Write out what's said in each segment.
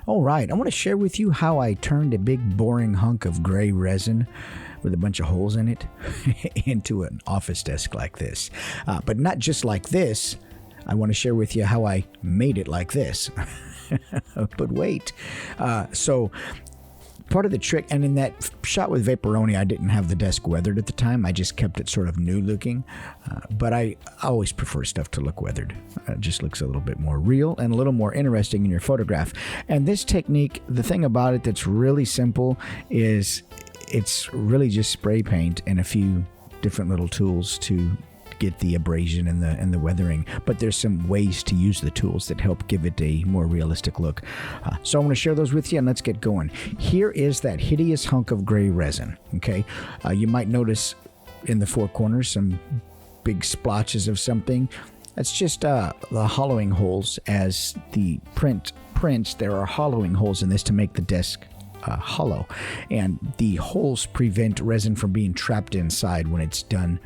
All right, I want to share with you how I turned a big boring hunk of gray resin with a bunch of holes in it into an office desk like this. But not just like this. I want to share with you how I made it like this. But wait. So part of the trick, and in that shot with Vaporoni, I didn't have the desk weathered at the time. I just kept it sort of new looking. But I always prefer stuff to look weathered. It just looks a little bit more real and a little more interesting in your photograph. And this technique, the thing about it that's really simple is it's really just spray paint and a few different little tools to get the abrasion and the weathering, but there's some ways to use the tools that help give it a more realistic look. So I want to share those with you, and let's get going. Here is that hideous hunk of gray resin. Okay, you might notice in the four corners some big splotches of something. That's just the hollowing holes. As the print prints, there are hollowing holes in this to make the desk hollow, and the holes prevent resin from being trapped inside when it's done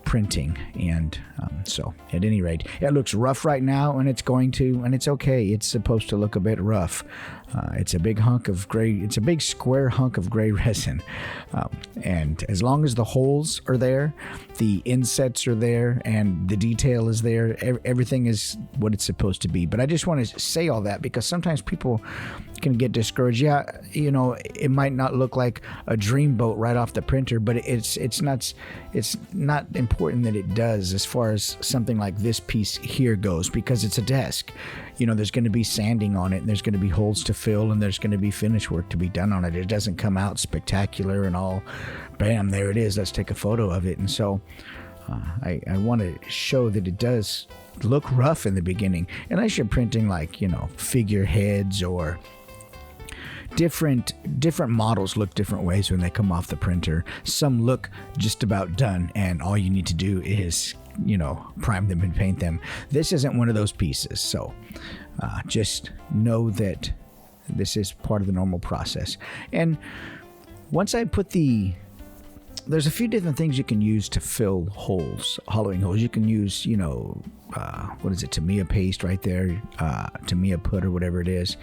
printing. And so at any rate, it looks rough right now, and it's going to, and it's okay. It's supposed to look a bit rough. It's a big hunk of gray. It's a big square hunk of gray resin. And as long as the holes are there, the insets are there, and the detail is there, everything is what it's supposed to be. But I just want to say all that because sometimes people can get discouraged. Yeah, you know, it might not look like a dreamboat right off the printer, but it's not important that it does as far as something like this piece here goes, because it's a desk. You know, there's going to be sanding on it, and there's going to be holes to fill, and there's going to be finish work to be done on it. It doesn't come out spectacular and all, bam, there it is, let's take a photo of it. And so I want to show that it does look rough in the beginning, unless you're printing like, you know, figureheads or different models look different ways when they come off the printer. Some look just about done, and all you need to do is, you know, prime them and paint them. This isn't one of those pieces, so just know that this is part of the normal process. And once I put there's a few different things you can use to fill holes, hollowing holes. You can use, you know, what is it, Tamiya paste right there, Tamiya put or whatever it is.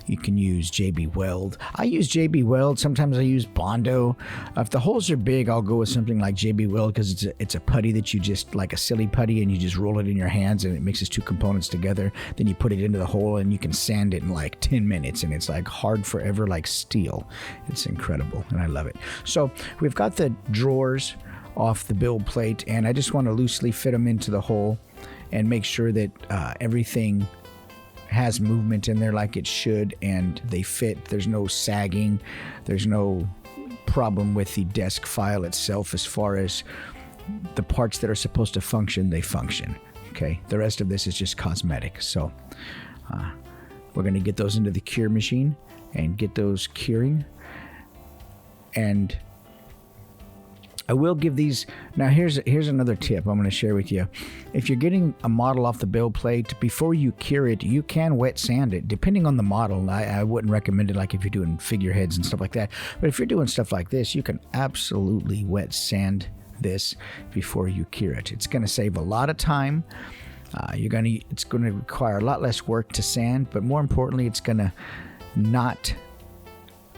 You can use JB Weld. I use JB Weld. Sometimes I use Bondo. If the holes are big, I'll go with something like JB Weld because it's a putty that you just, like a silly putty, and you just roll it in your hands and it mixes two components together. Then you put it into the hole and you can sand it in like 10 minutes, and it's like hard forever like steel. It's incredible, and I love it. So we've got the drawers off the build plate, and I just want to loosely fit them into the hole and make sure that everything has movement in there like it should, and they fit. There's no sagging. There's no problem with the desk file itself. As far as the parts that are supposed to function, they function. Okay, the rest of this is just cosmetic. So we're going to get those into the cure machine and get those curing. And I will give these. Now here's another tip I'm going to share with you. If you're getting a model off the build plate, before you cure it, you can wet sand it, depending on the model. I wouldn't recommend it like if you're doing figureheads and stuff like that. But if you're doing stuff like this, you can absolutely wet sand this before you cure it. It's going to save a lot of time. It's going to require a lot less work to sand, but more importantly, it's going to not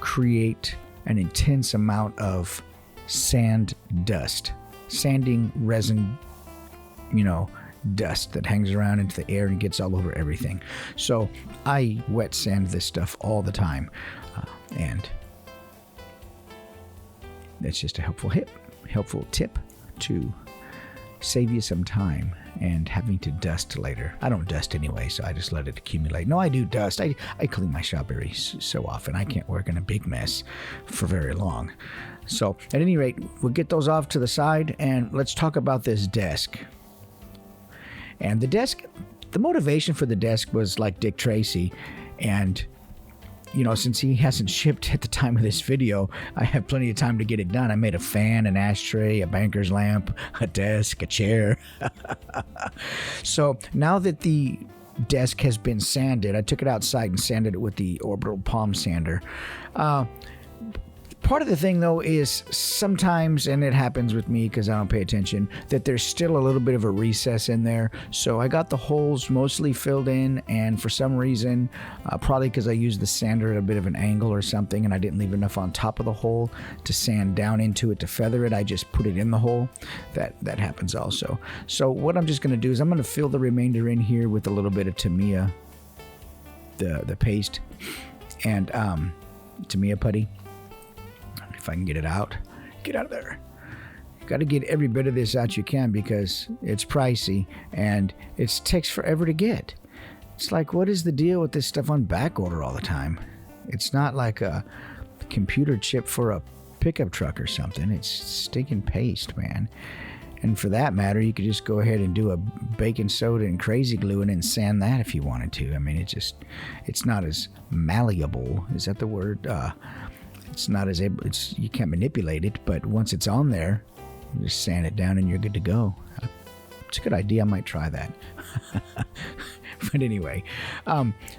create an intense amount of sand dust, sanding resin, you know, dust that hangs around into the air and gets all over everything. So I wet sand this stuff all the time, and that's just a helpful tip to save you some time and having to dust later. I don't dust anyway, so I just let it accumulate. No, I do dust. I clean my shop every so often. I can't work in a big mess for very long. So at any rate, we'll get those off to the side, and let's talk about this desk. And the desk, the motivation for the desk was like Dick Tracy, and you know, since he hasn't shipped at the time of this video, I have plenty of time to get it done. I made a fan, an ashtray, a banker's lamp, a desk, a chair. So now that the desk has been sanded, I took it outside and sanded it with the orbital palm sander. Part of the thing, though, is sometimes, and it happens with me because I don't pay attention, that there's still a little bit of a recess in there. So I got the holes mostly filled in, and for some reason, probably because I used the sander at a bit of an angle or something, and I didn't leave enough on top of the hole to sand down into it to feather it, I just put it in the hole. That happens also. So what I'm just going to do is I'm going to fill the remainder in here with a little bit of Tamiya, the paste, and Tamiya putty. If I can get it out. Get out of there. You got to get every bit of this out you can because it's pricey and it takes forever to get. It's like, what is the deal with this stuff on back order all the time? It's not like a computer chip for a pickup truck or something. It's stinking paste, man. And for that matter, you could just go ahead and do a baking soda and crazy glue and then sand that if you wanted to. I mean, it's not as malleable. Is that the word? It's not as able, you can't manipulate it, but once it's on there, you just sand it down and you're good to go. It's a good idea. I might try that. But anyway,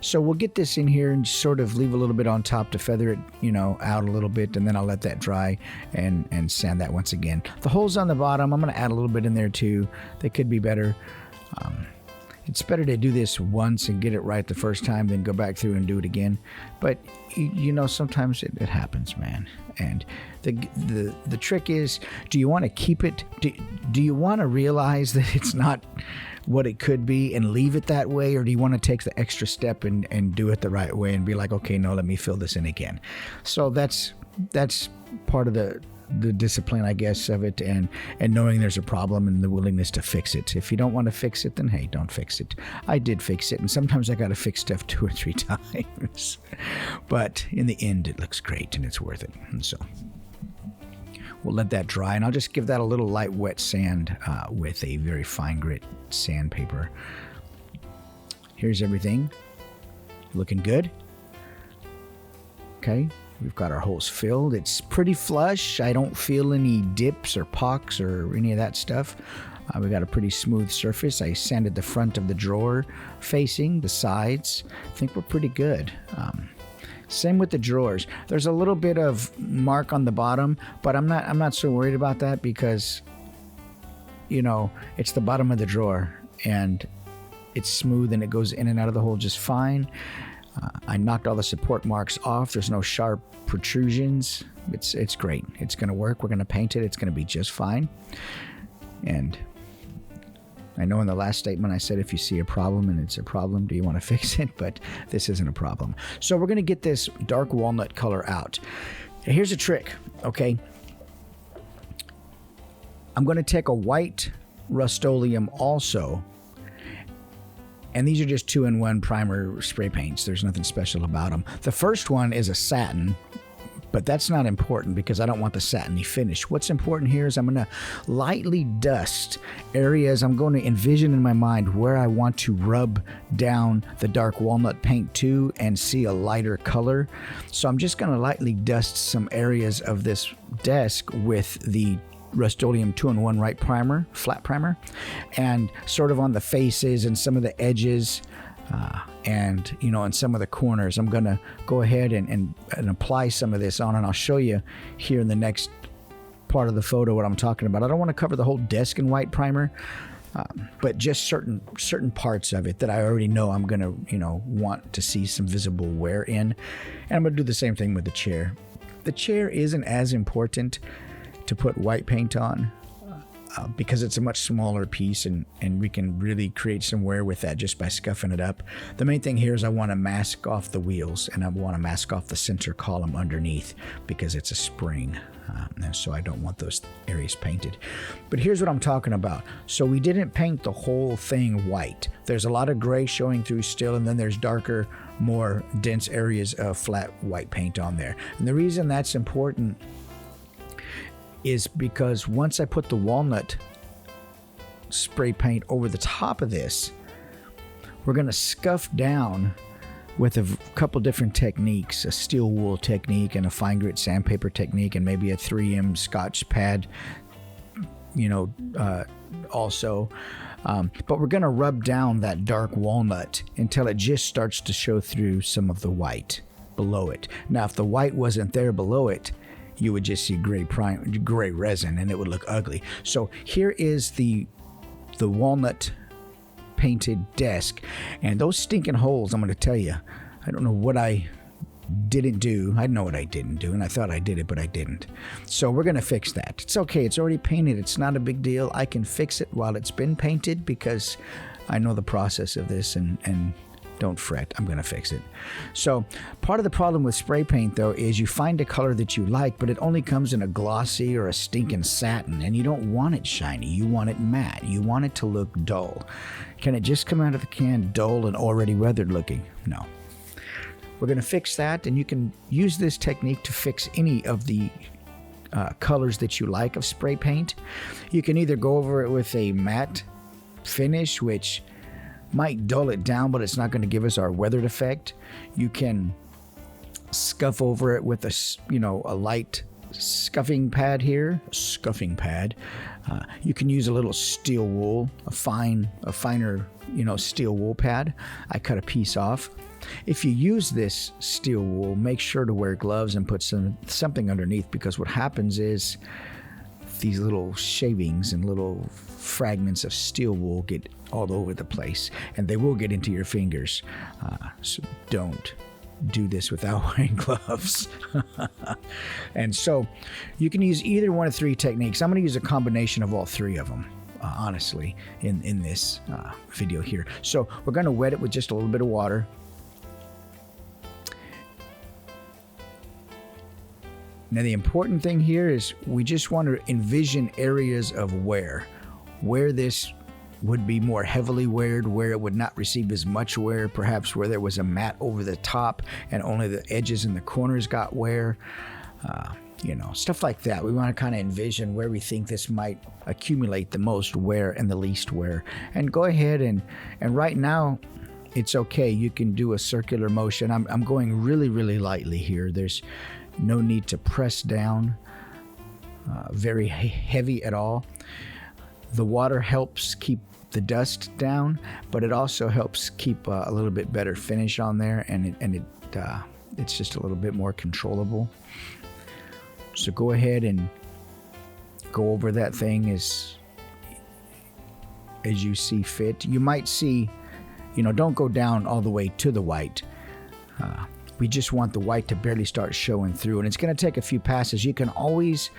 so we'll get this in here and sort of leave a little bit on top to feather it, out a little bit, and then I'll let that dry and sand that once again. The holes on the bottom, I'm going to add a little bit in there too. They could be better. It's better to do this once and get it right the first time than go back through and do it again. But sometimes it happens, man. And the trick is, do you want to keep it? Do you want to realize that it's not what it could be and leave it that way, or do you want to take the extra step and do it the right way and be like, okay, no, let me fill this in again? So that's part of the discipline, I guess, of it, and knowing there's a problem and the willingness to fix it. If you don't want to fix it, then hey, don't fix it. I did fix it, and sometimes I got to fix stuff 2 or 3 times. But in the end, it looks great and it's worth it. And so we'll let that dry, and I'll just give that a little light wet sand with a very fine grit sandpaper. Here's everything. Looking good. Okay. We've got our holes filled. It's pretty flush. I don't feel any dips or pocks or any of that stuff. We got a pretty smooth surface. I sanded the front of the drawer facing, the sides. I think we're pretty good. Same with the drawers. There's a little bit of mark on the bottom, but I'm not so worried about that because, it's the bottom of the drawer and it's smooth and it goes in and out of the hole just fine. I knocked all the support marks off. There's no sharp protrusions. It's great. It's going to work. We're going to paint it. It's going to be just fine. And I know in the last statement I said if you see a problem and it's a problem, do you want to fix it? But this isn't a problem. So we're going to get this dark walnut color out. Here's a trick, okay? I'm going to take a white Rust-Oleum also. And these are just 2-in-1 primer spray paints. There's nothing special about them. The first one is a satin, but that's not important because I don't want the satiny finish. What's important here is I'm going to lightly dust areas. I'm going to envision in my mind where I want to rub down the dark walnut paint to and see a lighter color. So I'm just going to lightly dust some areas of this desk with the Rust-Oleum 2-in-1 white primer, flat primer, and sort of on the faces and some of the edges and some of the corners. I'm gonna go ahead and apply some of this on, and I'll show you here in the next part of the photo what I'm talking about. I don't want to cover the whole desk in white primer, but just certain parts of it that I already know I'm gonna want to see some visible wear in. And I'm gonna do the same thing with the chair. The chair isn't as important to put white paint on because it's a much smaller piece and we can really create some wear with that just by scuffing it up. The main thing here is I want to mask off the wheels and I want to mask off the center column underneath because it's a spring. And so I don't want those areas painted. But here's what I'm talking about. So we didn't paint the whole thing white. There's a lot of gray showing through still, and then there's darker, more dense areas of flat white paint on there. And the reason that's important is because once I put the walnut spray paint over the top of this, we're going to scuff down with a couple different techniques, a steel wool technique and a fine grit sandpaper technique and maybe a 3M Scotch pad, also. But we're going to rub down that dark walnut until it just starts to show through some of the white below it. Now, if the white wasn't there below it, you would just see gray resin, and it would look ugly. So here is the walnut painted desk, and those stinking holes, I'm going to tell you, I don't know what I didn't do. I know what I didn't do, and I thought I did it, but I didn't. So we're going to fix that. It's okay. It's already painted. It's not a big deal. I can fix it while it's been painted because I know the process of this, and don't fret. I'm going to fix it. So part of the problem with spray paint, though, is you find a color that you like, but it only comes in a glossy or a stinking satin, and you don't want it shiny. You want it matte. You want it to look dull. Can it just come out of the can dull and already weathered looking? No. We're going to fix that, and you can use this technique to fix any of the colors that you like of spray paint. You can either go over it with a matte finish, which might dull it down, but it's not going to give us our weathered effect. You can scuff over it with a light scuffing pad here, you can use a little steel wool, a finer, steel wool pad. I cut a piece off. If you use this steel wool, make sure to wear gloves and put something underneath, because what happens is these little shavings and little fragments of steel wool get all over the place, and they will get into your fingers. So don't do this without wearing gloves. And so you can use either one of three techniques. I'm going to use a combination of all three of them, honestly, in this video here. So we're going to wet it with just a little bit of water. Now the important thing here is we just want to envision areas of where this would be more heavily weared, where it would not receive as much wear, perhaps where there was a mat over the top and only the edges and the corners got wear, stuff like that. We want to kind of envision where we think this might accumulate the most wear and the least wear. And go ahead and right now, it's okay. You can do a circular motion. I'm going really, really lightly here. There's no need to press down very heavy at all. The water helps keep the dust down, but it also helps keep a little bit better finish on there, and it's just a little bit more controllable. So go ahead and go over that thing as you see fit. You might see, don't go down all the way to the white. We just want the white to barely start showing through, and it's going to take a few passes. You can always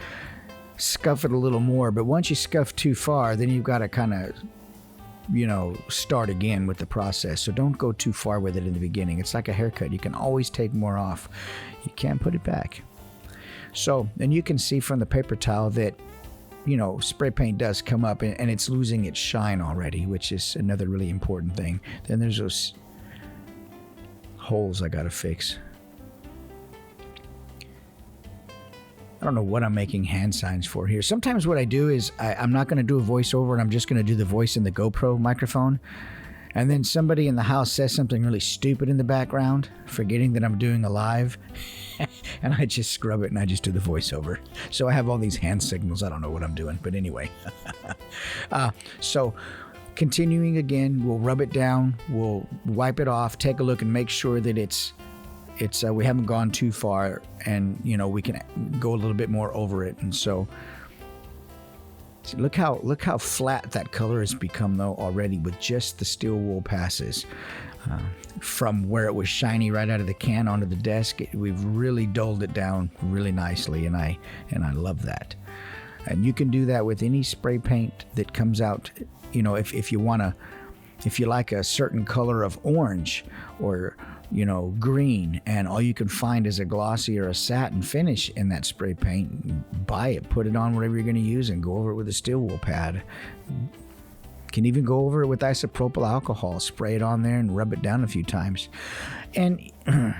scuff it a little more, but once you scuff too far, then you've got to kind of, start again with the process. So don't go too far with it in the beginning. It's like a haircut. You can always take more off. You can't put it back. So, and you can see from the paper towel that, spray paint does come up and it's losing its shine already, which is another really important thing. Then there's those holes I gotta fix. I don't know what I'm making hand signs for here. Sometimes what I do is I'm not going to do a voiceover, and I'm just going to do the voice in the GoPro microphone. And then somebody in the house says something really stupid in the background, forgetting that I'm doing a live. And I just scrub it and I just do the voiceover. So I have all these hand signals. I don't know what I'm doing, but anyway. So continuing again, we'll rub it down, we'll wipe it off, take a look and make sure that it's we haven't gone too far, and we can go a little bit more over it. And so look how flat that color has become though already with just the steel wool passes. From where it was shiny right out of the can onto the desk, we've really dulled it down really nicely, and I love that. And you can do that with any spray paint that comes out. If you like a certain color of orange or green, and all you can find is a glossy or a satin finish in that spray paint, buy it, put it on whatever you're going to use, and go over it with a steel wool pad. Can even go over it with isopropyl alcohol, spray it on there and rub it down a few times. And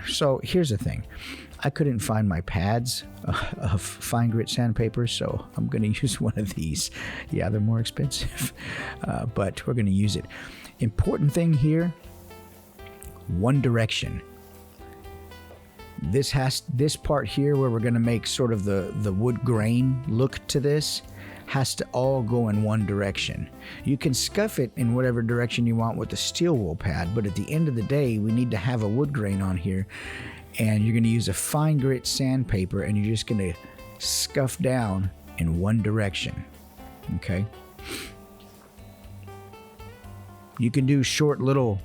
so here's the thing. I couldn't find my pads of fine grit sandpaper, so I'm going to use one of these. Yeah, they're more expensive, but we're going to use it. Important thing here, one direction. This part here where we're going to make sort of the wood grain look to this has to all go in one direction. You can scuff it in whatever direction you want with the steel wool pad, but at the end of the day, we need to have a wood grain on here, and you're going to use a fine grit sandpaper, and you're just going to scuff down in one direction. Okay? You can do short little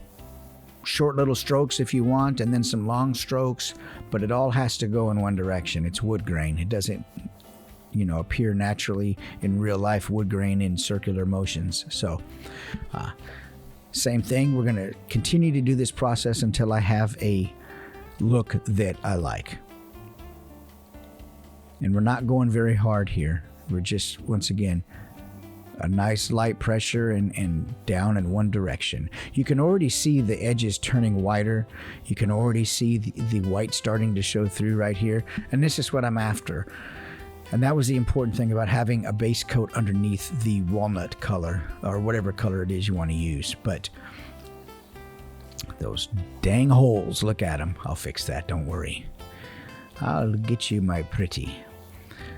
strokes if you want, and then some long strokes, but it all has to go in one direction. It's wood grain. It doesn't, appear naturally in real life wood grain in circular motions. So, same thing. We're going to continue to do this process until I have a look that I like. And we're not going very hard here. We're just, once again, a nice light pressure and down in one direction. You can already see the edges turning whiter. You can already see the white starting to show through right here. And this is what I'm after. And that was the important thing about having a base coat underneath the walnut color, or whatever color it is you want to use. But those dang holes, look at them. I'll fix that, don't worry. I'll get you, my pretty.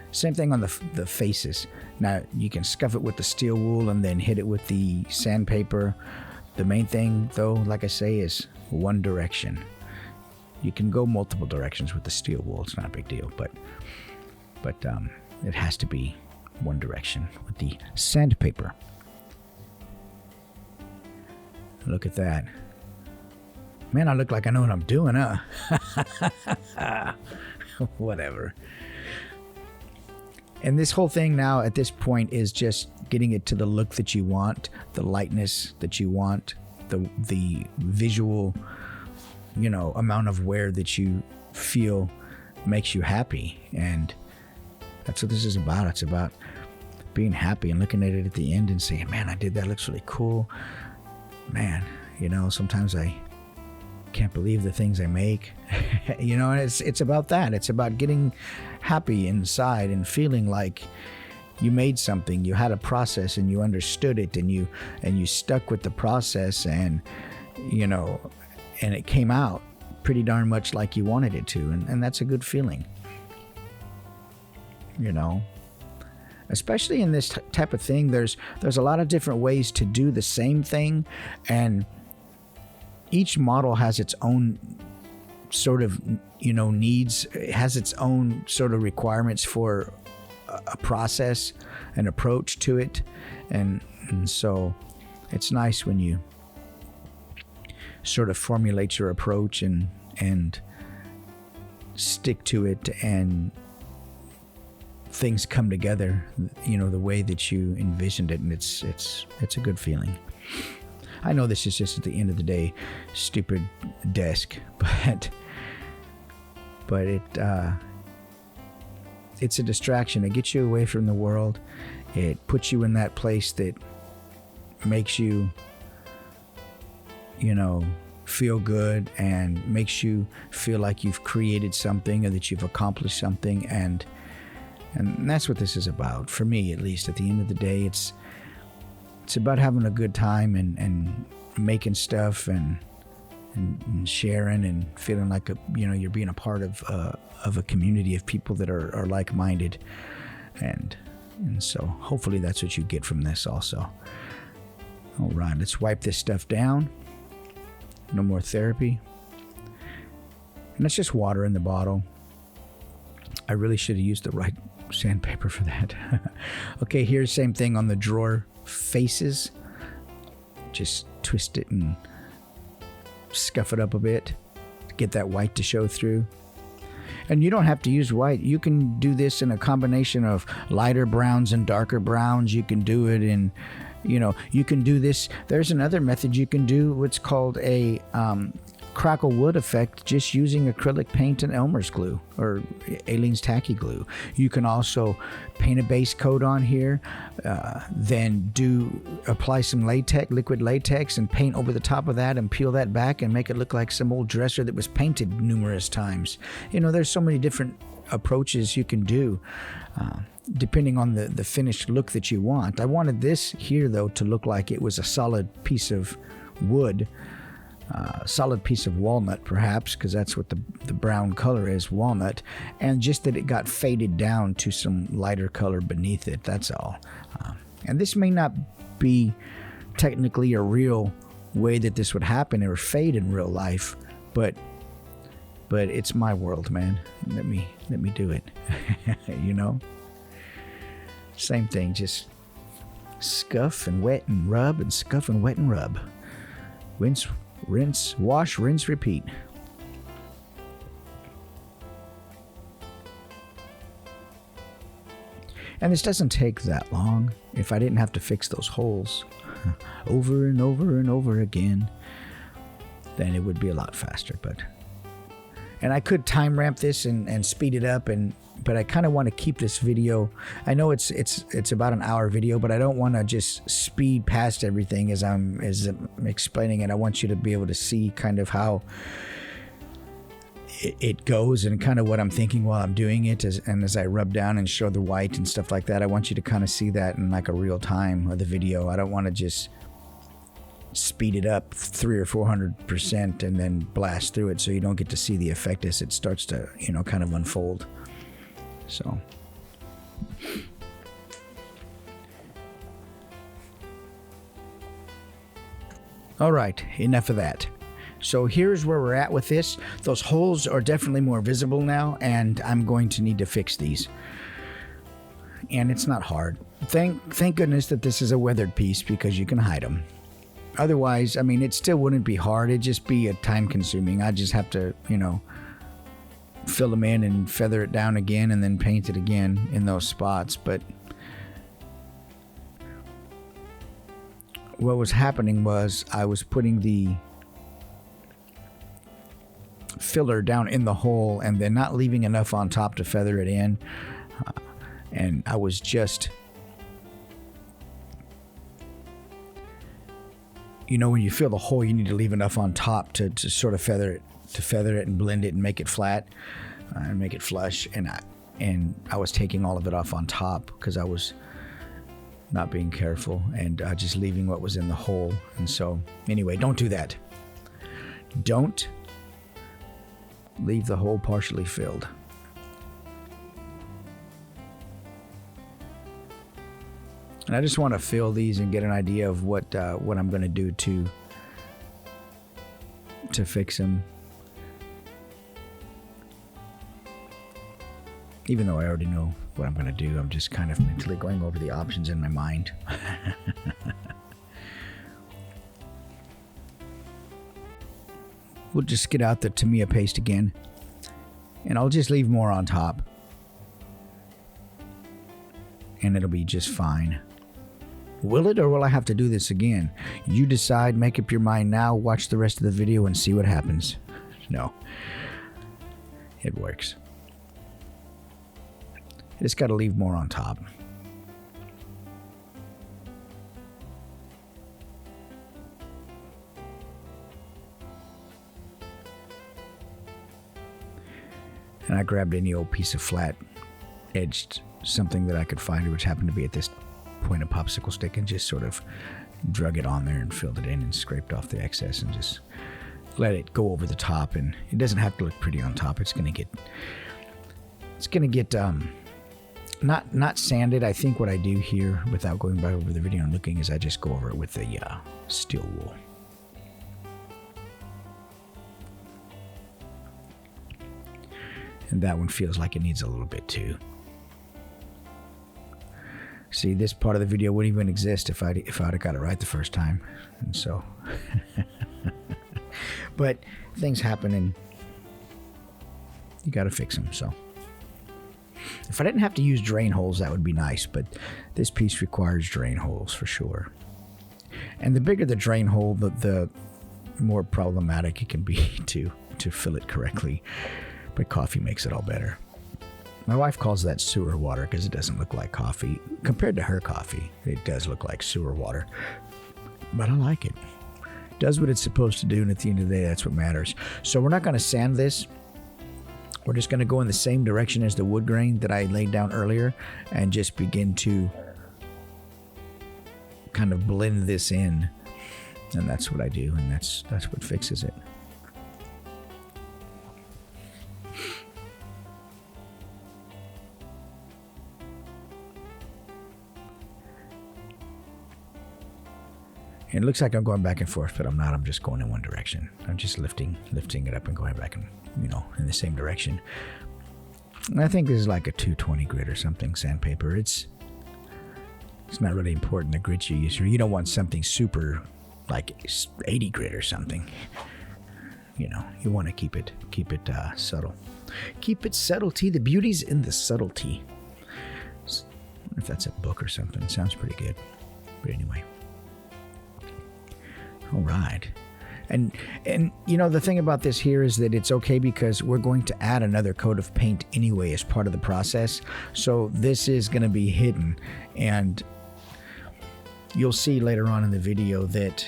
Same thing on the faces. Now, you can scuff it with the steel wool and then hit it with the sandpaper. The main thing, though, like I say, is one direction. You can go multiple directions with the steel wool. It's not a big deal, but it has to be one direction with the sandpaper. Look at that. Man, I look like I know what I'm doing, huh? Whatever. And this whole thing now at this point is just getting it to the look that you want, the lightness that you want, the visual, amount of wear that you feel makes you happy. And that's what this is about. It's about being happy and looking at it at the end and saying, man, I did that. Looks really cool. Man, sometimes I can't believe the things I make. And it's about that. It's about getting happy inside and feeling like you made something, you had a process and you understood it, and you stuck with the process, and and it came out pretty darn much like you wanted it to, and that's a good feeling. Especially in this type of thing, there's a lot of different ways to do the same thing, and each model has its own sort of, needs. It has its own sort of requirements for a process, an approach to it. And so it's nice when you sort of formulate your approach and stick to it, and things come together, the way that you envisioned it. And it's a good feeling. I know this is just, at the end of the day, stupid desk, but it's a distraction. It gets you away from the world. It puts you in that place that makes you, feel good, and makes you feel like you've created something, or that you've accomplished something, and that's what this is about, for me at least. At the end of the day, it's about having a good time and making stuff and sharing and feeling like you're being a part of a community of people that are like-minded, and so hopefully that's what you get from this also. All right, let's wipe this stuff down. No more therapy. And it's just water in the bottle. I really should have used the right sandpaper for that. Okay, here's the same thing on the drawer faces. Just twist it and scuff it up a bit to get that white to show through. And you don't have to use white. You can do this in a combination of lighter browns and darker browns. You can do it in, you can do this. There's another method you can do, what's called a crackle wood effect, just using acrylic paint and Elmer's glue, or Aleene's tacky glue. You can also paint a base coat on here, then apply some liquid latex, and paint over the top of that, and peel that back and make it look like some old dresser that was painted numerous times. There's so many different approaches you can do, depending on the finished look that you want. I wanted this here, though, to look like it was a solid piece of wood, solid piece of walnut, perhaps, because that's what the brown color is, walnut, and just that it got faded down to some lighter color beneath it. That's all. And this may not be technically a real way that this would happen or fade in real life, but but it's my world, man. Let me do it. You know? Same thing, just scuff and wet and rub and scuff and wet and rub. Rinse, wash, rinse, repeat. And this doesn't take that long. If I didn't have to fix those holes over and over and over again, then it would be a lot faster. And I could time ramp this and speed it up, but I kind of want to keep this video. I know it's about an hour video, but I don't want to just speed past everything as I'm explaining it. I want you to be able to see kind of how it goes and kind of what I'm thinking while I'm doing it, as I rub down and show the white and stuff like that. I want you to kind of see that in like a real time of the video. I don't want to just speed it up 300 or 400% and then blast through it, so you don't get to see the effect as it starts to, you know, kind of unfold. So all right, enough of that. So here's where we're at with this. Those holes are definitely more visible now, and I'm going to need to fix these. And it's not hard. Thank goodness that this is a weathered piece, because you can hide them. Otherwise, I mean, it still wouldn't be hard. It'd just be a time consuming. I'd just have to, you know, fill them in and feather it down again and then paint it again in those spots. But what was happening was I was putting the filler down in the hole and then not leaving enough on top to feather it in. And I was just, you know, when you fill the hole, you need to leave enough on top to sort of feather it and blend it and make it flat and make it flush. And I was taking all of it off on top because I was not being careful and just leaving what was in the hole. And so anyway, don't do that. Don't leave the hole partially filled. And I just want to fill these and get an idea of what I'm going to do to fix them. Even though I already know what I'm going to do, I'm just kind of mentally going over the options in my mind. We'll just get out the Tamiya paste again, and I'll just leave more on top, and it'll be just fine. Will it, or will I have to do this again? You decide, make up your mind now, watch the rest of the video and see what happens. No, it works. Just got to leave more on top. And I grabbed any old piece of flat edged something that I could find, which happened to be at this point a popsicle stick, and just sort of drug it on there and filled it in and scraped off the excess and just let it go over the top. And it doesn't have to look pretty on top. It's gonna get not sanded. I think what I do here, without going back over the video and looking, is I just go over it with the steel wool. And that one feels like it needs a little bit too. See, this part of the video wouldn't even exist if I'd have got it right the first time. And so, but things happen and you got to fix them. So if I didn't have to use drain holes, that would be nice, but this piece requires drain holes for sure. And the bigger the drain hole, the more problematic it can be to fill it correctly. But coffee makes it all better. My wife calls that sewer water because it doesn't look like coffee. Compared to her coffee, it does look like sewer water. But I like it. It does what it's supposed to do, and at the end of the day, that's what matters. So we're not going to sand this. We're just going to go in the same direction as the wood grain that I laid down earlier and just begin to kind of blend this in. And that's what I do, and that's what fixes it. And it looks like I'm going back and forth, but I'm not. I'm just going in one direction. I'm just lifting it up and going back and, in the same direction. And I think this is like a 220 grit or something, sandpaper. It's not really important the grit you use. You don't want something super like 80 grit or something. You want to keep it subtle. Keep it subtlety. The beauty's in the subtlety. I wonder if that's a book or something. It sounds pretty good. But anyway. All right. And the thing about this here is that it's okay because we're going to add another coat of paint anyway as part of the process. So this is going to be hidden. And you'll see later on in the video that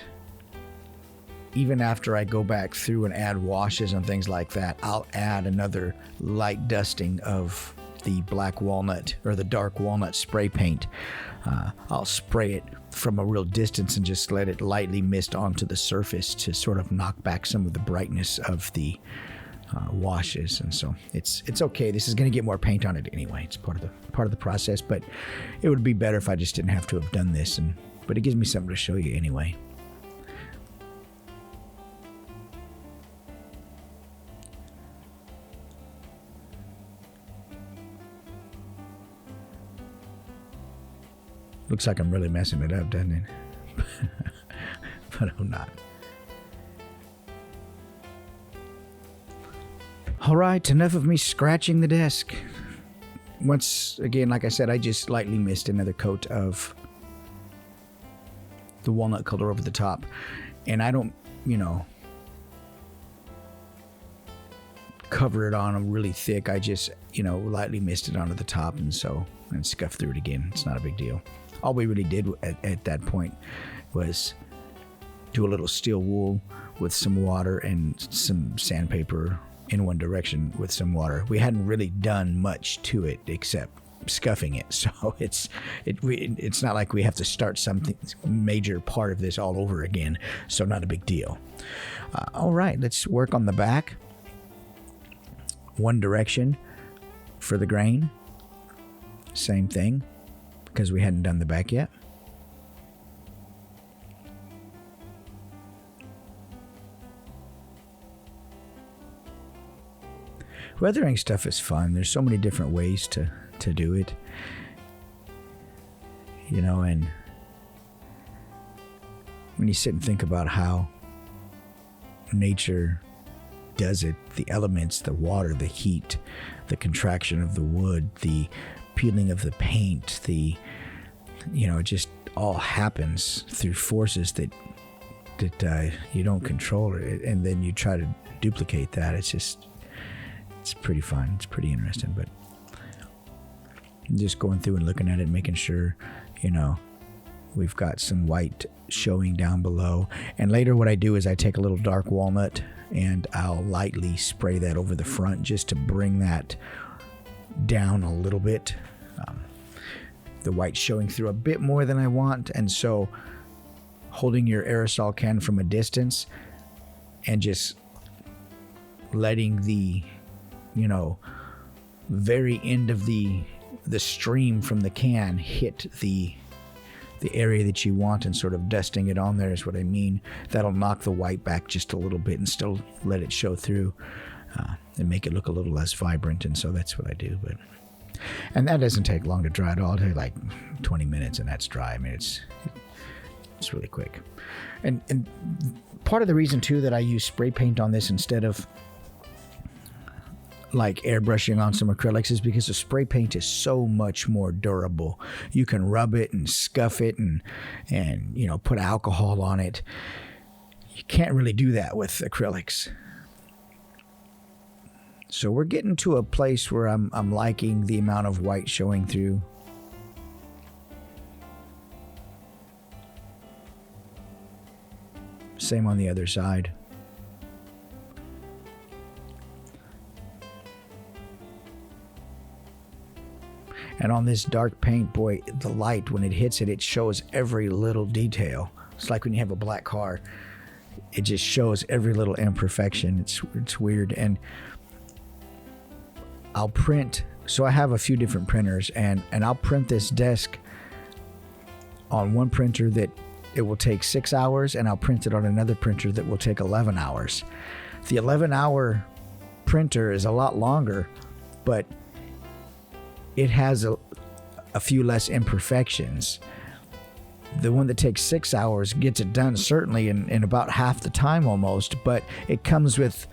even after I go back through and add washes and things like that, I'll add another light dusting of the black walnut or the dark walnut spray paint. I'll spray it from a real distance and just let it lightly mist onto the surface to sort of knock back some of the brightness of the washes. And so it's okay. This is going to get more paint on it anyway. It's part of the process, but it would be better if I just didn't have to have done this. But it gives me something to show you anyway. Looks like I'm really messing it up, doesn't it? But I'm not. All right, enough of me scratching the desk. Once again, like I said, I just lightly missed another coat of the walnut color over the top. And I don't, cover it on really thick. I just, lightly mist it onto the top and scuff through it again. It's not a big deal. All we really did at that point was do a little steel wool with some water and some sandpaper in one direction with some water. We hadn't really done much to it except scuffing it, so it's not like we have to start something major part of this all over again. So not a big deal. All right, let's work on the back. One direction for the grain. Same thing, because we hadn't done the back yet. Weathering stuff is fun. There's so many different ways to do it. And when you sit and think about how nature does it, the elements, the water, the heat, the contraction of the wood, the peeling of the paint, it just all happens through forces that you don't control it, and then you try to duplicate that. It's pretty fun. It's pretty interesting, but just going through and looking at it, making sure, we've got some white showing down below. And later what I do is I take a little dark walnut and I'll lightly spray that over the front just to bring that down a little bit. The white showing through a bit more than I want, and so holding your aerosol can from a distance and just letting the very end of the stream from the can hit the area that you want and sort of dusting it on there is what I mean. That'll knock the white back just a little bit and still let it show through and make it look a little less vibrant. And so that's what I do. And that doesn't take long to dry at all. It'll take like 20 minutes and that's dry. I mean, it's really quick. And part of the reason too that I use spray paint on this instead of like airbrushing on some acrylics is because the spray paint is so much more durable. You can rub it and scuff it and put alcohol on it. You can't really do that with acrylics. So we're getting to a place where I'm liking the amount of white showing through. Same on the other side. And on this dark paint, boy, the light, when it hits it, it shows every little detail. It's like when you have a black car. It just shows every little imperfection. It's weird. And I'll print, so I have a few different printers, and I'll print this desk on one printer that it will take 6 hours, and I'll print it on another printer that will take 11 hours. The 11-hour printer is a lot longer, but it has a few less imperfections. The one that takes 6 hours gets it done certainly in about half the time almost, but it comes with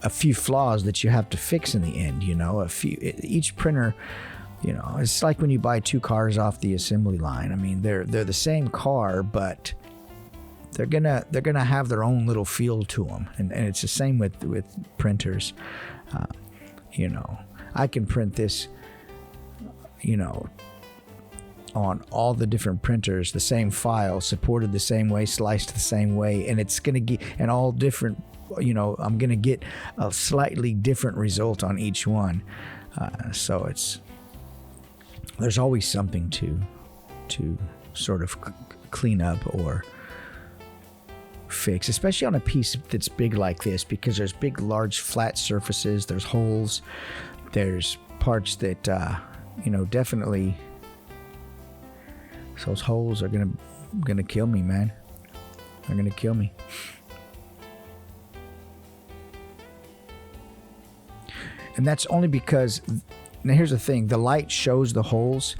a few flaws that you have to fix in the end, you know. Each printer, you know, it's like when you buy 2 cars off the assembly line. I mean, they're the same car, but they're gonna have their own little feel to them, and it's the same with printers. You know, I can print this, you know, on all the different printers, the same file, supported the same way, sliced the same way, and it's gonna get and all different. You know, I'm gonna get a slightly different result on each one. So there's always something to sort of clean up or fix, especially on a piece that's big like this, because there's big, large, flat surfaces. There's holes. There's parts that you know, definitely. So those holes are gonna kill me, man. They're gonna kill me. And that's only because, now here's the thing, the light shows the holes,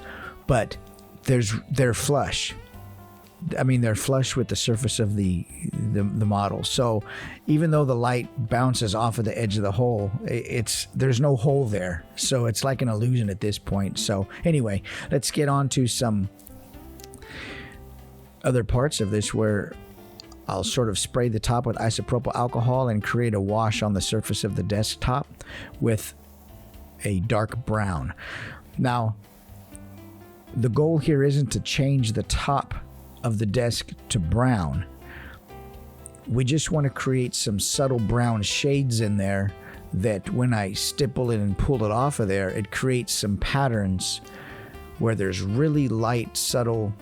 but they're flush. I mean, they're flush with the surface of the model. So even though the light bounces off of the edge of the hole, there's no hole there. So it's like an illusion at this point. So anyway, let's get on to some other parts of this where I'll sort of spray the top with isopropyl alcohol and create a wash on the surface of the desktop with a dark brown. Now, the goal here isn't to change the top of the desk to brown. We just want to create some subtle brown shades in there that when I stipple it and pull it off of there, it creates some patterns where there's really light, subtle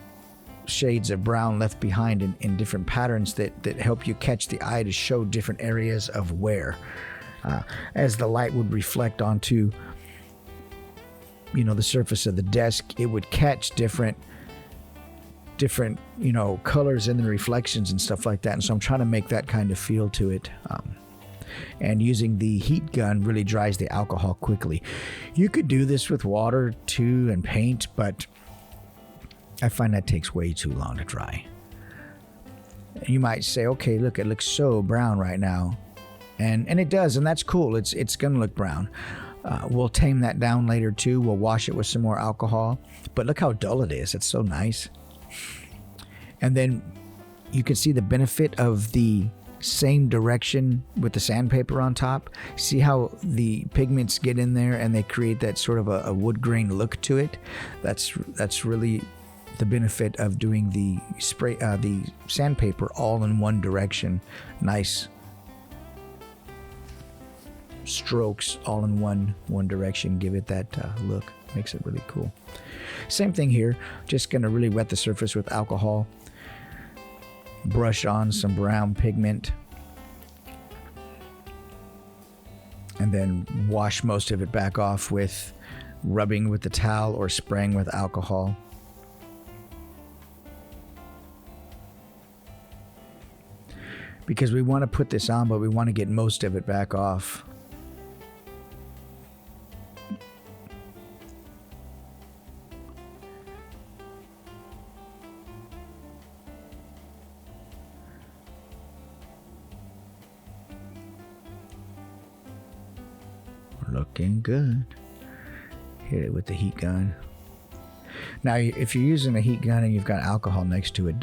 shades of brown left behind in different patterns that help you catch the eye to show different areas of wear. As the light would reflect onto, you know, the surface of the desk, it would catch different, you know, colors in the reflections and stuff like that. And so I'm trying to make that kind of feel to it. And using the heat gun really dries the alcohol quickly. You could do this with water too and paint, but I find that takes way too long to dry. You might say, okay, look, it looks so brown right now. And it does, and that's cool. It's going to look brown. We'll tame that down later too. We'll wash it with some more alcohol. But look how dull it is. It's so nice. And then you can see the benefit of the same direction with the sandpaper on top. See how the pigments get in there and they create that sort of a wood grain look to it. That's really the benefit of doing the sandpaper all in one direction. Nice strokes all in one direction. Give it that look. Makes it really cool. Same thing here. Just gonna really wet the surface with alcohol. Brush on some brown pigment. And then wash most of it back off with rubbing with the towel or spraying with alcohol. Because we want to put this on, but we want to get most of it back off. We're looking good. Hit it with the heat gun. Now, if you're using a heat gun and you've got alcohol next to it,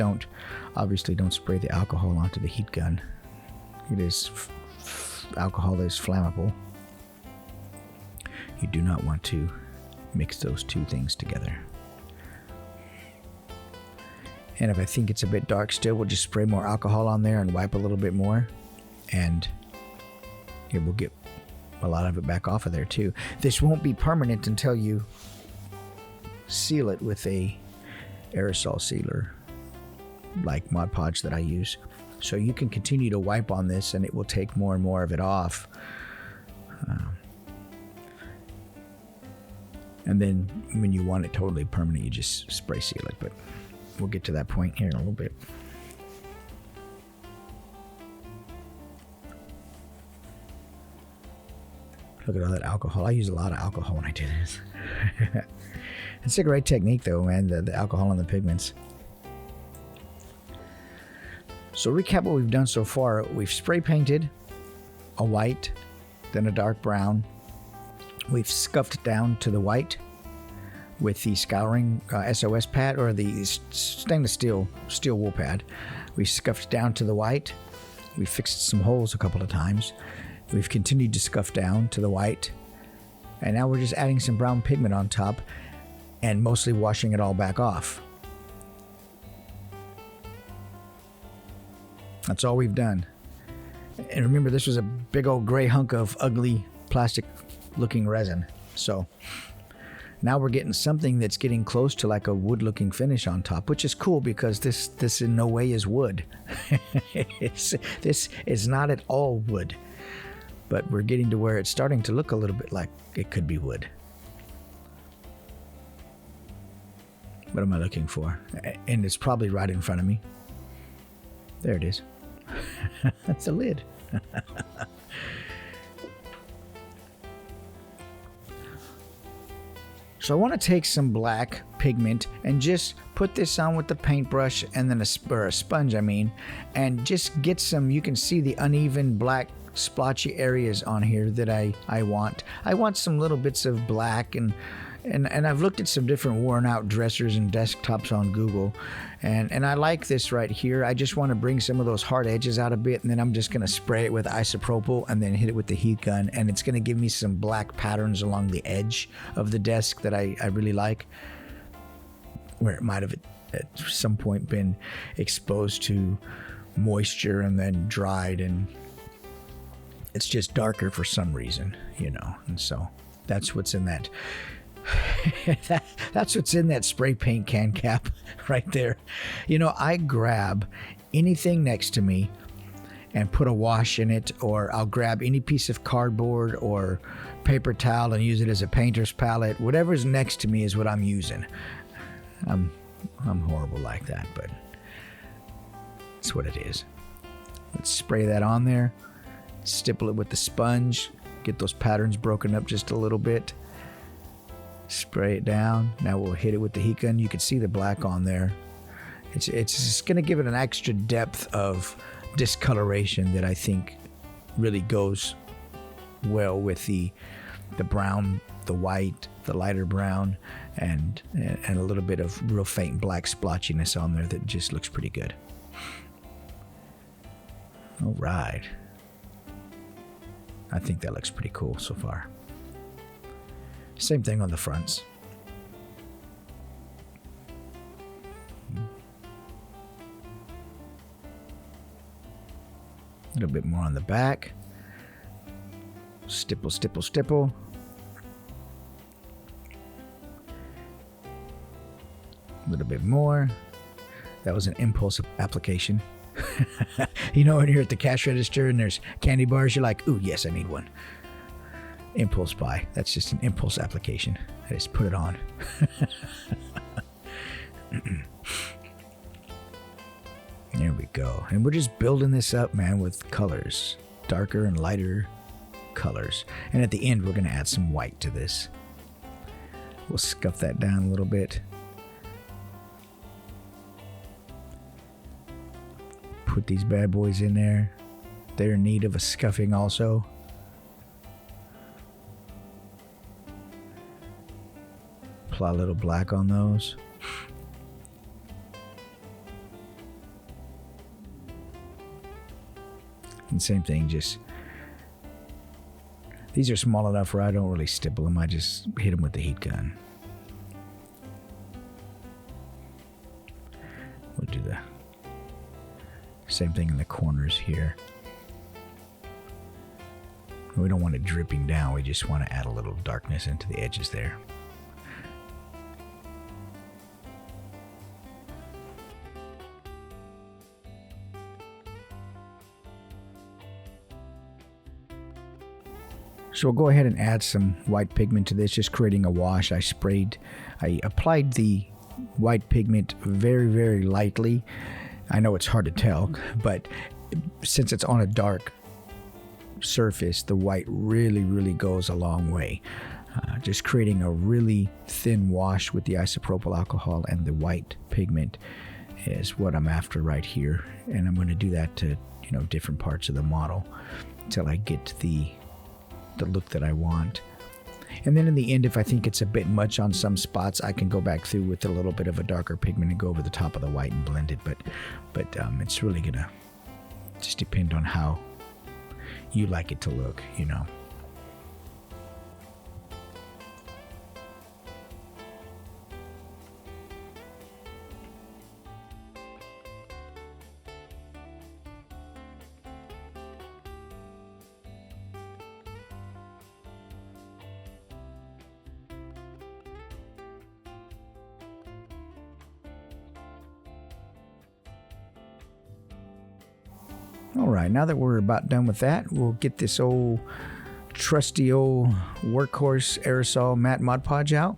obviously don't spray the alcohol onto the heat gun. It is alcohol that is flammable. You do not want to mix those two things together. And if I think it's a bit dark still, we'll just spray more alcohol on there and wipe a little bit more, and it will get a lot of it back off of there too. This won't be permanent until you seal it with a aerosol sealer like Mod Podge that I use. So you can continue to wipe on this and it will take more and more of it off. And then when you want it totally permanent, you just spray seal it. But we'll get to that point here in a little bit. Look at all that alcohol. I use a lot of alcohol when I do this. It's a great technique though, man, the alcohol and the pigments. So recap what we've done so far. We've spray painted a white, then a dark brown. We've scuffed down to the white with the scouring SOS pad, or the stainless steel wool pad. We scuffed down to the white. We fixed some holes a couple of times. We've continued to scuff down to the white. And now we're just adding some brown pigment on top and mostly washing it all back off. That's all we've done. And remember, this was a big old gray hunk of ugly plastic looking resin. So now we're getting something that's getting close to like a wood looking finish on top, which is cool because this in no way is wood. This is not at all wood, but we're getting to where it's starting to look a little bit like it could be wood. What am I looking for? And it's probably right in front of me. There it is. That's the lid. So I want to take some black pigment and just put this on with the paintbrush and then a sponge, and just get some, you can see the uneven black splotchy areas on here that I want. I want some little bits of black, and I've looked at some different worn out dressers and desktops on Google, and I like this right here. I just want to bring some of those hard edges out a bit, and then I'm just going to spray it with isopropyl and then hit it with the heat gun, and it's going to give me some black patterns along the edge of the desk that I really like, where it might have at some point been exposed to moisture and then dried, and it's just darker for some reason, and so that's what's in that. That's what's in that spray paint can cap right there. I grab anything next to me and put a wash in it, or I'll grab any piece of cardboard or paper towel and use it as a painter's palette. Whatever's next to me is what I'm using. I'm horrible like that, but it's what it is. Let's spray that on there, stipple it with the sponge, get those patterns broken up just a little bit. Spray it down. Now we'll hit it with the heat gun. You can see the black on there. It's just going to give it an extra depth of discoloration that I think really goes well with the brown, the white, the lighter brown, and a little bit of real faint black splotchiness on there that just looks pretty good. All right. I think that looks pretty cool so far. Same thing on the fronts. A little bit more on the back. Stipple, stipple, stipple. A little bit more. That was an impulse application. When you're at the cash register and there's candy bars, you're like, ooh, yes, I need one. Impulse buy. That's just an impulse application. I just put it on. There we go. And we're just building this up, man, with colors. Darker and lighter colors. And at the end, we're going to add some white to this. We'll scuff that down a little bit. Put these bad boys in there. They're in need of a scuffing also. Apply a little black on those. And same thing, just these are small enough where I don't really stipple them. I just hit them with the heat gun. We'll do the same thing in the corners here. We don't want it dripping down. We just want to add a little darkness into the edges there. So we'll go ahead and add some white pigment to this, just creating a wash. I applied the white pigment very, very lightly. I know it's hard to tell, but since it's on a dark surface, the white really goes a long way. Just creating a really thin wash with the isopropyl alcohol and the white pigment is what I'm after right here. And I'm going to do that to, different parts of the model until I get the look that I want. And then in the end, if I think it's a bit much on some spots, I can go back through with a little bit of a darker pigment and go over the top of the white and blend it. But it's really going to just depend on how you like it to look, All right, now that we're about done with that, we'll get this old trusty old workhorse aerosol matte Mod Podge out.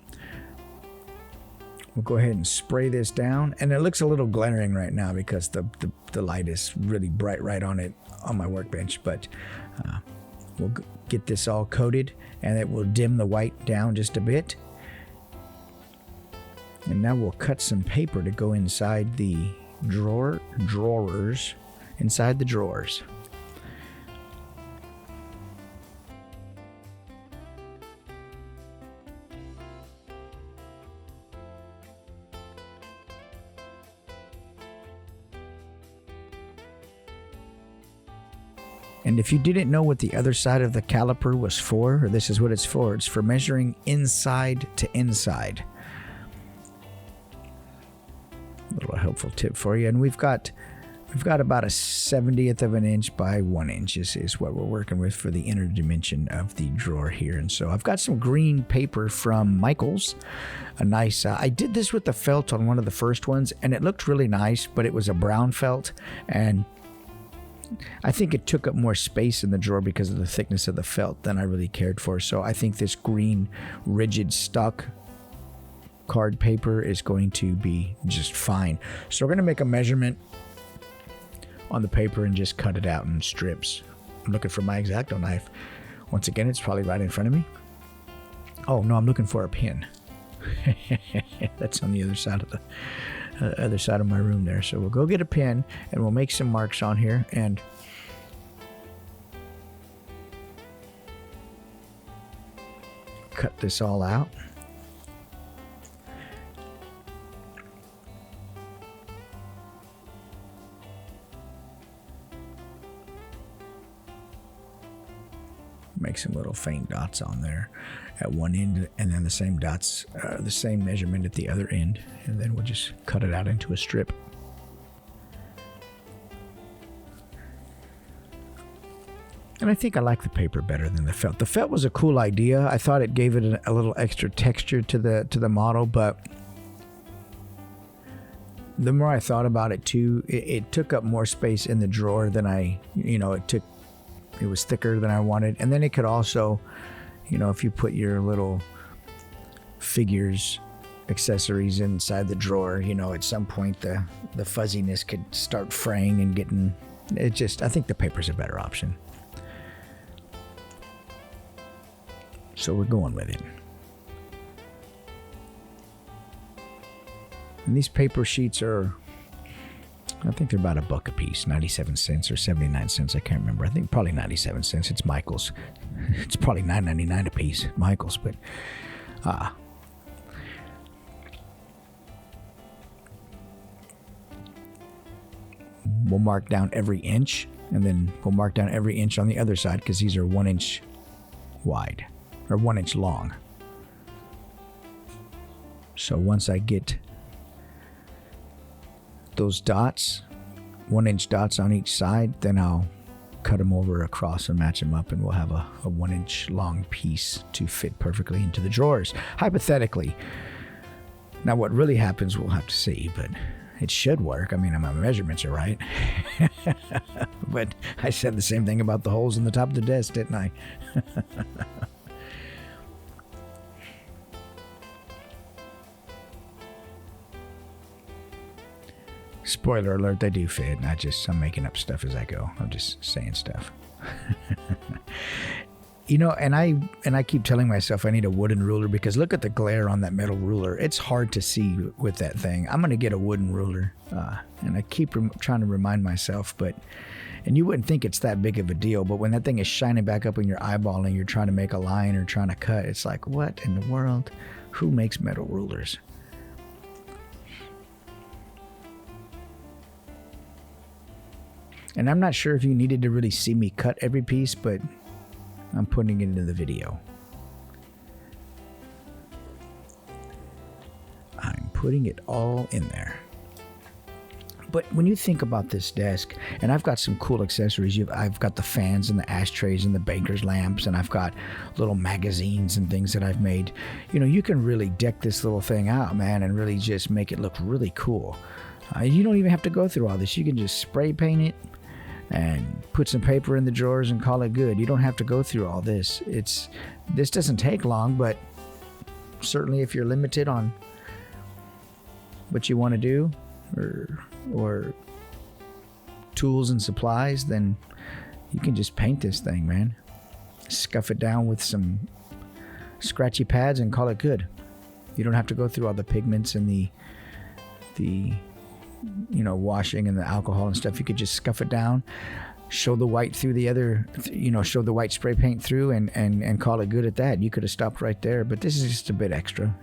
We'll go ahead and spray this down, and it looks a little glaring right now because the light is really bright right on it on my workbench, but we'll get this all coated, and it will dim the white down just a bit. And now we'll cut some paper to go inside the drawers. Inside the drawers. And if you didn't know what the other side of the caliper was for, or this is what it's for measuring inside to inside. A little helpful tip for you. And we've got about a 70th of an inch by 1 inch is what we're working with for the inner dimension of the drawer here. And so I've got some green paper from Michaels, a nice, I did this with the felt on one of the first ones, and it looked really nice, but it was a brown felt, and I think it took up more space in the drawer because of the thickness of the felt than I really cared for. So I think this green rigid stock card paper is going to be just fine. So we're going to make a measurement on the paper and just cut it out in strips. I'm looking for my X-Acto knife. Once again, it's probably right in front of me. Oh no, I'm looking for a pin. That's on the other side of my room there. So we'll go get a pin and we'll make some marks on here and cut this all out. Make some little faint dots on there at one end, and then the same dots, the same measurement at the other end, and then we'll just cut it out into a strip. And I think I like the paper better than the felt. The felt was a cool idea. I thought it gave it a little extra texture to the model, but the more I thought about it too, it took up more space in the drawer than it was thicker than I wanted. And then it could also, if you put your little figures, accessories inside the drawer, at some point the fuzziness could start fraying and getting, I think the paper's a better option. So we're going with it. And these paper sheets are, I think they're about $1 a piece, 97 cents or 79 cents. I can't remember. I think probably 97 cents. It's Michaels. It's probably $9.99 a piece, Michaels. But we'll mark down every inch, and then we'll mark down every inch on the other side because these are 1 inch wide or 1 inch long. So once I get those dots, 1 inch dots on each side, then I'll cut them over across and match them up, and we'll have a 1 inch long piece to fit perfectly into the drawers, hypothetically. Now what really happens we'll have to see, but it should work. I mean, my measurements are right. But I said the same thing about the holes in the top of the desk, didn't I? Spoiler alert, they do fit. I'm making up stuff as I go. I'm just saying stuff. And I keep telling myself I need a wooden ruler because look at the glare on that metal ruler. It's hard to see with that thing. I'm going to get a wooden ruler. And I keep trying to remind myself, and you wouldn't think it's that big of a deal, but when that thing is shining back up in your eyeball and you're trying to make a line or trying to cut, it's like, what in the world? Who makes metal rulers? And I'm not sure if you needed to really see me cut every piece, but I'm putting it into the video. I'm putting it all in there. But when you think about this desk, and I've got some cool accessories. I've got the fans and the ashtrays and the banker's lamps, and I've got little magazines and things that I've made. You can really deck this little thing out, man, and really just make it look really cool. You don't even have to go through all this. You can just spray paint it and put some paper in the drawers and call it good. You don't have to go through all this. This doesn't take long, but certainly if you're limited on what you want to do or tools and supplies, then you can just paint this thing, man. Scuff it down with some scratchy pads and call it good. You don't have to go through all the pigments and the washing and the alcohol and stuff. You could just scuff it down, show the white through the other, show the white spray paint through and call it good at that. You could have stopped right there, but this is just a bit extra,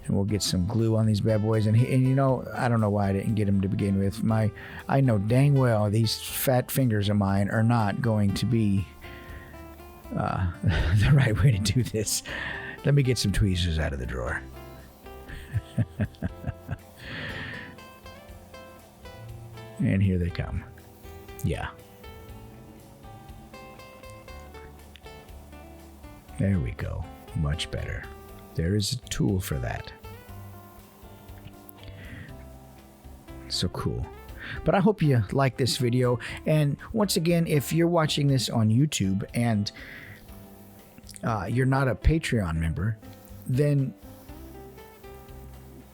And we'll get some glue on these bad boys. And I don't know why I didn't get them to begin with. I know dang well these fat fingers of mine are not going to be the right way to do this. Let me get some tweezers out of the drawer. And here they come. Yeah. There we go. Much better. There is a tool for that. So cool. But I hope you like this video. And once again, if you're watching this on YouTube and you're not a Patreon member, then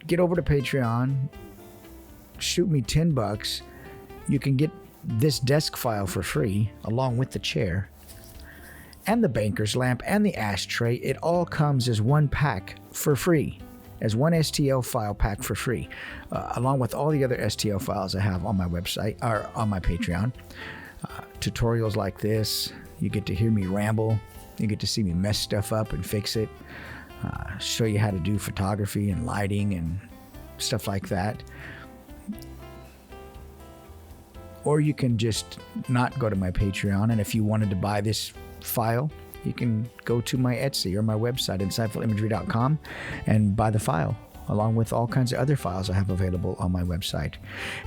get over to Patreon, shoot me $10. You can get this desk file for free along with the chair and the banker's lamp and the ashtray. It all comes as one pack for free, as one STL file pack for free, along with all the other STL files I have on my website or on my Patreon. Tutorials like this, you get to hear me ramble. You get to see me mess stuff up and fix it, show you how to do photography and lighting and stuff like that. Or you can just not go to my Patreon, and if you wanted to buy this file, you can go to my Etsy or my website, insightfulimagery.com, and buy the file, along with all kinds of other files I have available on my website.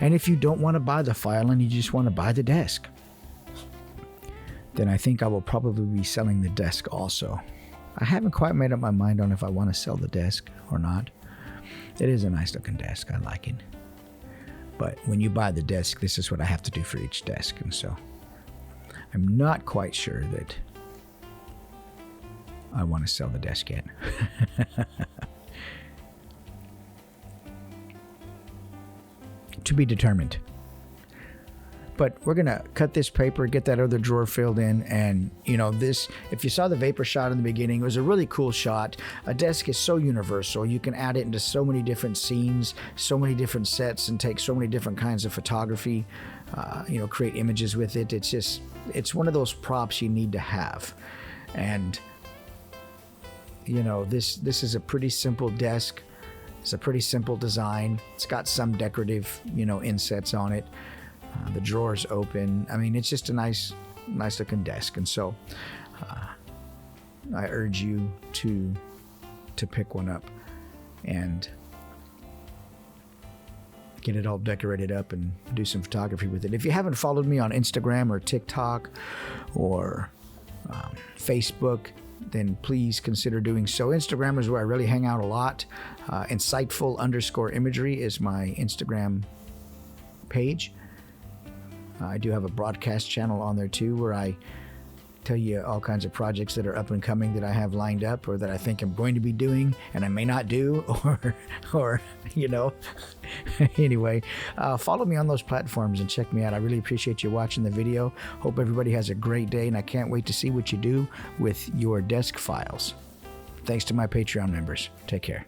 And if you don't want to buy the file and you just want to buy the desk, then I think I will probably be selling the desk also. I haven't quite made up my mind on if I want to sell the desk or not. It is a nice looking desk. I like it. But when you buy the desk, this is what I have to do for each desk. And so I'm not quite sure that I want to sell the desk yet. To be determined. But we're going to cut this paper, get that other drawer filled in. And, this, if you saw the vapor shot in the beginning, it was a really cool shot. A desk is so universal. You can add it into so many different scenes, so many different sets, and take so many different kinds of photography, create images with it. It's one of those props you need to have. And, this is a pretty simple desk. It's a pretty simple design. It's got some decorative, insets on it. The drawers open. I mean, it's just a nice looking desk. And so I urge you to pick one up and get it all decorated up and do some photography with it. If you haven't followed me on Instagram or TikTok or Facebook, then please consider doing so. Instagram is where I really hang out a lot. Insightful_imagery is my Instagram page. I do have a broadcast channel on there too, where I tell you all kinds of projects that are up and coming that I have lined up or that I think I'm going to be doing and I may not do, or you know. Anyway, follow me on those platforms and check me out. I really appreciate you watching the video. Hope everybody has a great day, and I can't wait to see what you do with your desk files. Thanks to my Patreon members. Take care.